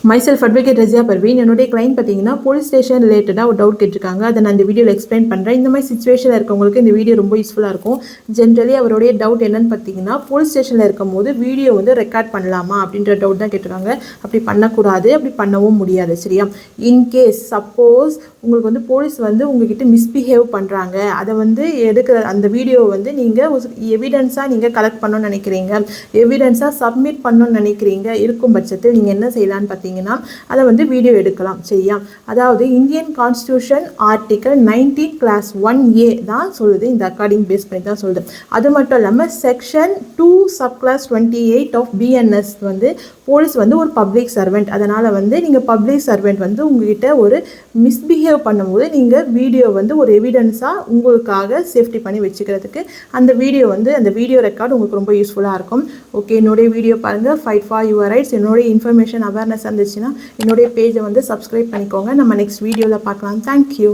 myself advocate Razia Parveen என்னோட client பாத்தீங்கன்னா police station ரிலேட்டடா ஒரு டவுட் கேட்டிருக்காங்க. அதை நான் இந்த வீடியோல எக்ஸ்பிளைன் பண்றேன். இந்த மாதிரி சிச்சுவேஷன்ல இருக்கவங்களுக்கு இந்த வீடியோ ரொம்ப யூஸ்ஃபுல்லா இருக்கும். ஜெனரலி அவருடைய டவுட் என்னன்னு பாத்தீங்கன்னா போலீஸ் ஸ்டேஷன்ல இருக்கும்போது வீடியோ வந்து ரெக்கார்ட் பண்ணலாமா அப்படின்ற டவுட் தான் கேட்டிருக்காங்க. அப்படி பண்ணக்கூடாது, அப்படி பண்ணவும் முடியாது. சரியா? இன்கேஸ் சப்போஸ் உங்களுக்கு வந்து போலீஸ் வந்து உங்ககிட்ட மிஸ்பிஹேவ் பண்றாங்க, அதை வந்து எடுக்கிற அந்த வீடியோ வந்து நீங்க எவிடன்ஸா நீங்க கலெக்ட் பண்ணணும்னு நினைக்கிறீங்க, எவிடன்ஸா சப்மிட் பண்ணணும்னு நினைக்கிறீங்க இருக்கும் பட்சத்தில் நீங்க என்ன செய்யலாம்னு பார்த்தீங்கன்னா அதை வந்து வீடியோ எடுக்கலாம். சரியா? அதாவது Indian constitution article 19 class 1A தான் சொல்லுது, இந்த அக்கார்டிங் பேஸ் பண்ணி தான் சொல்லுது. அது மட்டும் இல்லாமல் section 2 sub class 28 of BNS வந்து போலீஸ் வந்து ஒரு பப்ளிக் சர்வெண்ட். அதனால் வந்து நீங்கள் பப்ளிக் சர்வெண்ட் வந்து உங்ககிட்ட ஒரு மிஸ்பிஹேவ் பண்ணும்போது நீங்கள் வீடியோ வந்து ஒரு எவிடன்ஸாக உங்களுக்காக சேஃப்டி பண்ணி வச்சுக்கிறதுக்கு அந்த வீடியோ வந்து அந்த வீடியோ ரெக்கார்டு உங்களுக்கு ரொம்ப யூஸ்ஃபுல்லாக இருக்கும். ஓகே, என்னுடைய வீடியோ பாருங்கள், ஃபைட் ஃபார் யுவர் ரைட்ஸ். என்னுடைய இன்ஃபர்மேஷன் அவேர்னஸ் இருந்துச்சுன்னா என்னுடைய பேஜை வந்து சப்ஸ்கிரைப் பண்ணிக்கோங்க. நம்ம நெக்ஸ்ட் வீடியோவில் பார்க்கலாம். தேங்க்யூ.